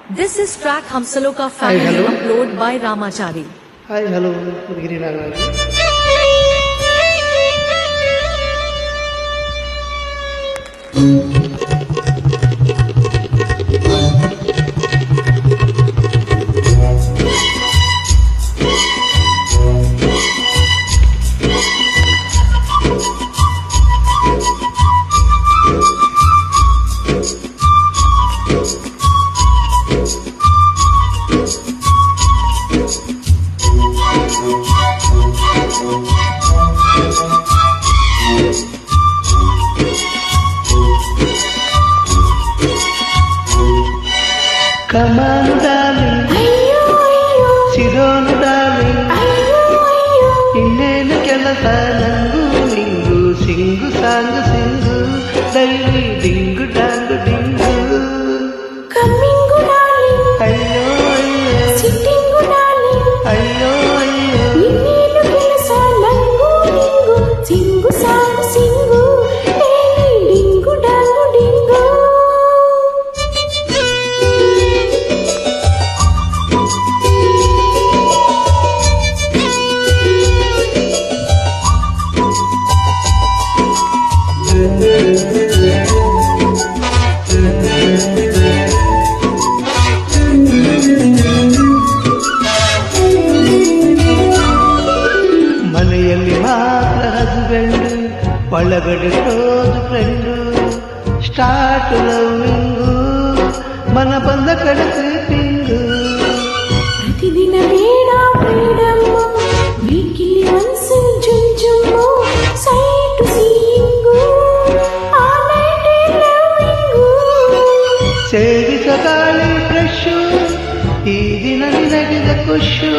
This is track Hamsaloka family upload by Ramachari. Hi, hello, Giri Nagaraji. Come on, darling. Sidonu, darling. Innenu kelasa nangu ningu singu sangu singu daily dingu dangu dingu. Coming, darling. Ayyo ayyo. Sitting, darling. Ayyo ayyo. Innenu kelasa nangu ningu singu sangu singu daily dingu dangu dingu. ಮನೆಯಲ್ಲಿ ಮಾತ್ರ husband ಒಳಗಡೆ close friend start loving ಮನ ಬಂದ ಕಡೆ sleeping ಪ್ರತಿದಿನ ಬೇಡ freedom weekly once ಜುಮ್ ಜುಮ್ಮು site seeing ಆ ನೈಟ್ ಲವ್ವಿಂಗು ಸೇವಿಸ ಗಾಳಿ ಫ್ರೆಶು ಈ ದಿನ ನಿನಗಿದ ಖುಷು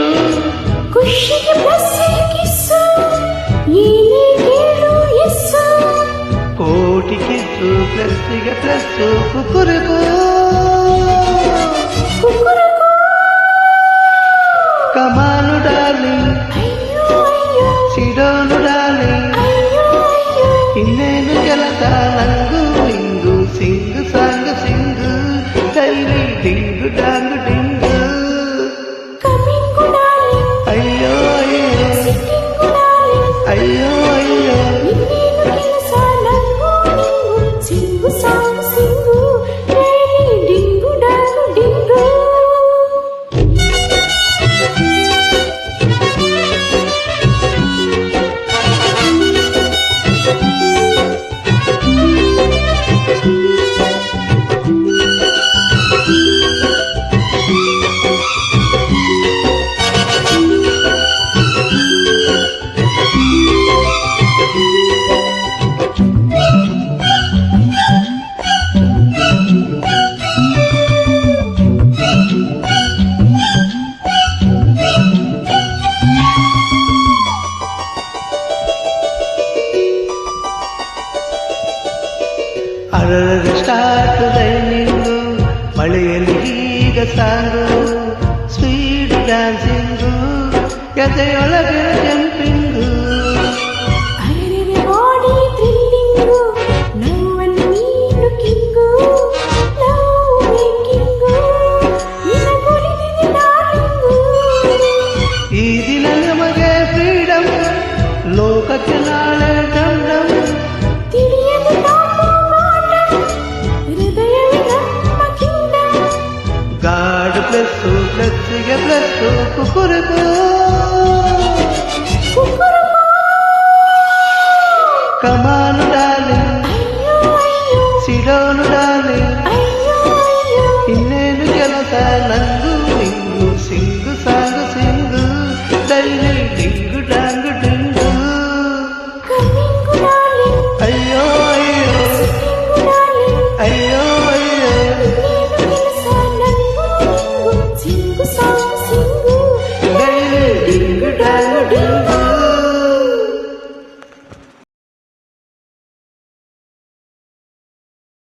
ಖುಷಿಗೆ ಪ್ಲಸ್ ಕಿಸ್ಸು ಏನೇ ಕೇಳು ಎಸ್ಸು ಕೋಟಿ ಕಿಸ್ಸು ಪ್ಲಸ್ಸಿಗೆ ಪ್ಲಸ್ಸು ಕುಕುರುಕು ಕುಕ್ಕುರುಕು ಕಮಾನು ಡಾರ್ಲಿಂಗ್ ಅಯ್ಯೋ ಅಯ್ಯೋ ಸಿಡೋನು ಡಾರ್ಲಿಂಗ್ ಅಯ್ಯೋ ಅಯ್ಯೋ ಇನ್ನೇನು ಕೆಲಸ ನಂಗು ಇಂಗು sing song sing daily ding dang ding coming darling ಅಯ್ಯೋ ಅಯ್ಯೋ ಸಿಟ್ಟಿಂಗು ಡಾರ್ಲಿಂಗ್ ಅಯ್ಯೋ ಅಯ್ಯೋ ಇನ್ನೇನು ಕೆಲಸ ನಂಗೂ ನಿಂಗು sing song sing daily ding dang ding. ಅರರ ಸ್ಟಾರ್ಟ್ ರೈನಿಂಗು ಮಳೆಯಲ್ಲಿ ಈಗ ಸಾಂಗು ಸ್ವೀಟ್ ಡ್ಯಾನ್ಸಿಂಗು ಎದೆಯೊಳಗೆ ಜಂಪಿಂಗು ಅರೆರೆ ಬಾಡಿ ಥ್ರಿಲ್ಲಿಂಗು ನೋವನ್ನು ನೀನು ಕಿಂಗು ಲವ್ ಮೇಕಿಂಗು ನಿನಗೊಲಿದಿದೆ ಡಾರ್ಲಿಂಗು ಈ ದಿನ ನಮಗೆ ಫ್ರೀಡಮ್ ಲೋಕಕ್ಕೆ ನಾಳೆ ಡಮ್ ಡಮ್ ತಿಳಿಯದೆ ತಾಪು ಮಾಟ ಹೃದಯವೇ ನಮ್ಮ ಕಿಂಗಡಮ್ ಗಾಡ್ ಪ್ಲಸ್ಸು ಪ್ಲಸ್ಸಿಗೆ ಪ್ಲಸ್ಸು ಕುಕುರುಕು ಕುಕ್ಕುರುಕು ಕಮಾನು